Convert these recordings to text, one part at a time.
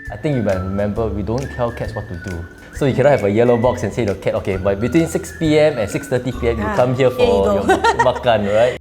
I think you might remember we don't tell cats what to do. So you cannot have a yellow box and say to the cat, okay, but between 6 p.m. and 6:30 p.m. you come here for your makan, right?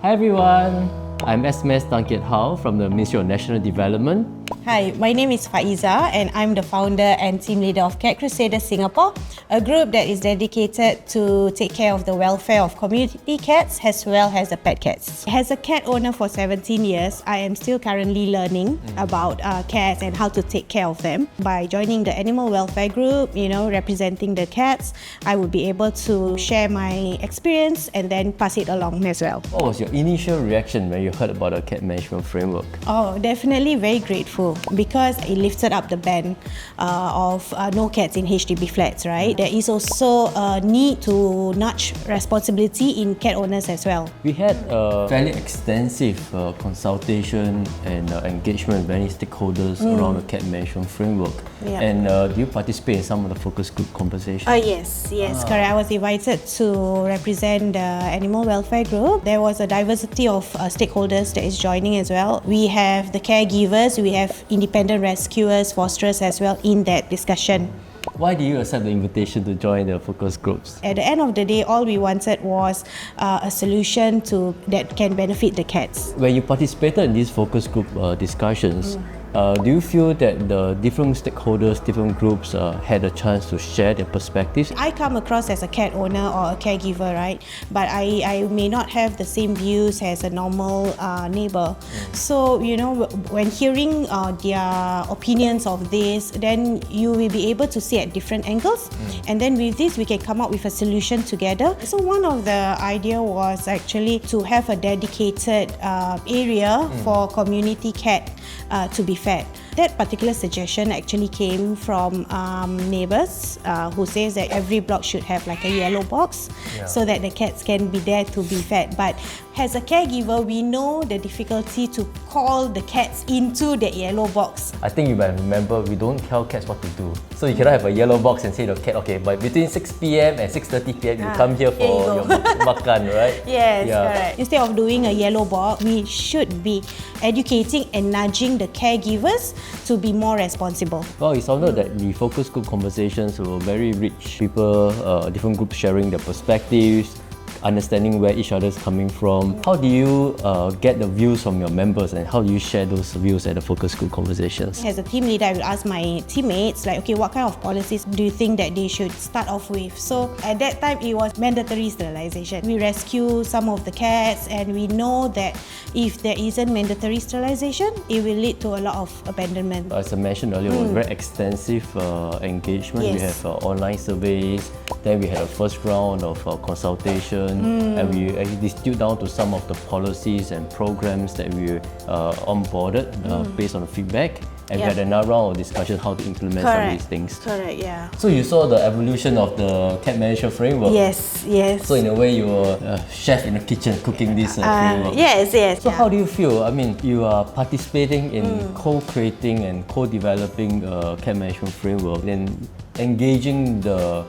Hi everyone, I'm SMS Tan Kiat Hao from the Ministry of National Development. Hi, my name is Faezah and I'm the founder and team leader of Cat Crusaders Singapore, a group that is dedicated to take care of the welfare of community cats as well as the pet cats. As a cat owner for 17 years, I am still currently learning about cats and how to take care of them. By joining the animal welfare group, representing the cats, I would be able to share my experience and then pass it along as well. What was your initial reaction when you heard about the cat management framework? Oh, definitely very grateful because it lifted up the ban of no cats in HDB flats, right? There is also a need to nudge responsibility in cat owners as well. We had a fairly extensive consultation and engagement with many stakeholders around the cat management framework. Yeah. And do you participate in some of the focus group conversations? Yes, correct. I was invited to represent the animal welfare group. There was a diversity of stakeholders that is joining as well. We have the caregivers, we have independent rescuers, fosterers as well in that discussion. Why did you accept the invitation to join the focus groups? At the end of the day, all we wanted was a solution that can benefit the cats. When you participated in these focus group discussions, do you feel that the different stakeholders, different groups had a chance to share their perspectives? I come across as a cat owner or a caregiver, right? But I may not have the same views as a normal neighbor. So, when hearing their opinions of this, then you will be able to see at different angles. And then with this, we can come up with a solution together. So one of the idea was actually to have a dedicated area for community cat to be fed. That particular suggestion actually came from neighbours who says that every block should have like a yellow box so that the cats can be there to be fed. But as a caregiver, we know the difficulty to call the cats into the yellow box. I think you might remember we don't tell cats what to do. So you cannot have a yellow box and say to the cat, okay, but between 6 p.m. and 6:30 p.m. you come here for your makan, right? Yes, correct. Instead of doing a yellow box, we should be educating and nudging the caregivers to be more responsible. Well, it sounded that the focus group conversations were very rich. People, different groups sharing their perspectives, understanding where each other is coming from. How do you get the views from your members and how do you share those views at the focus group conversations? As a team leader, I will ask my teammates okay, what kind of policies do you think that they should start off with? So at that time, it was mandatory sterilization. We rescue some of the cats and we know that if there isn't mandatory sterilization, it will lead to a lot of abandonment. As I mentioned earlier, it was very extensive engagement. Yes. We have online surveys, then we had a first round of consultation, and we actually distilled down to some of the policies and programs that we onboarded based on the feedback. And we had another round of discussion how to implement some of these things. Correct, yeah. So you saw the evolution of the cat management framework. Yes. So in a way, you were a chef in the kitchen cooking this framework. Yes. So how do you feel? I mean, you are participating in co-creating and co-developing a cat management framework, and engaging the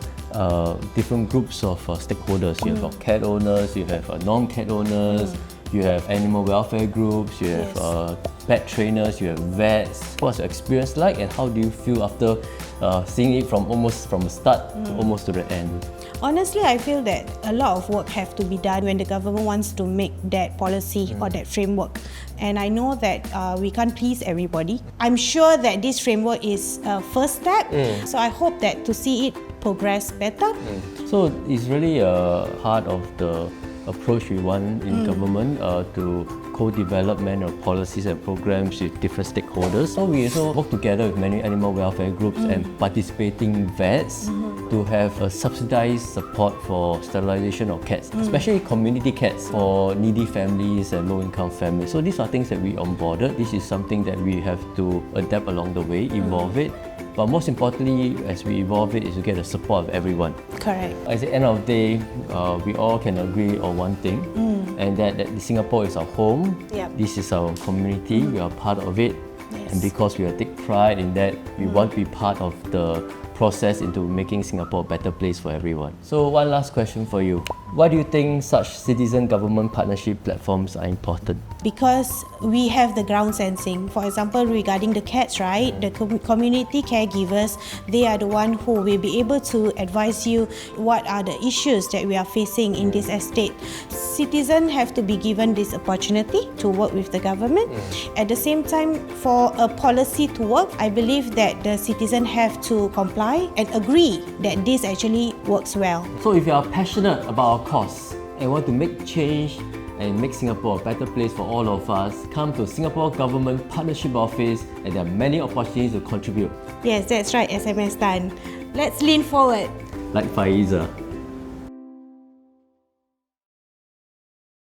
different groups of stakeholders. You have cat owners, you have non-cat owners, you have animal welfare groups, you have pet trainers, you have vets. What's your experience like and how do you feel after seeing it from the start to almost to the end? Honestly, I feel that a lot of work have to be done when the government wants to make that policy or that framework. And I know that we can't please everybody. I'm sure that this framework is a first step. So I hope that to see it progress better. So it's really a part of the approach we want in government to co-development of policies and programs with different stakeholders. So we also work together with many animal welfare groups and participating vets to have a subsidized support for sterilization of cats, especially community cats for needy families and low-income families. So these are things that we onboarded. This is something that we have to adapt along the way, evolve it. But most importantly, as we evolve it, is to get the support of everyone. Correct. At the end of the day, we all can agree on one thing, and that Singapore is our home. Yep. This is our community. We are part of it. Yes. And because we take pride in that, we want to be part of the process into making Singapore a better place for everyone. So one last question for you. Why do you think such citizen-government partnership platforms are important? Because we have the ground sensing. For example, regarding the cats, right? The community caregivers, they are the one who will be able to advise you what are the issues that we are facing in this estate. Citizens have to be given this opportunity to work with the government. At the same time, for a policy to work, I believe that the citizen have to comply and agree that this actually works well. So if you are passionate about our cause and want to make change and make Singapore a better place for all of us, come to Singapore Government Partnership Office, and there are many opportunities to contribute. Yes, that's right, SMS Tan. Let's lean forward. Like Faezah.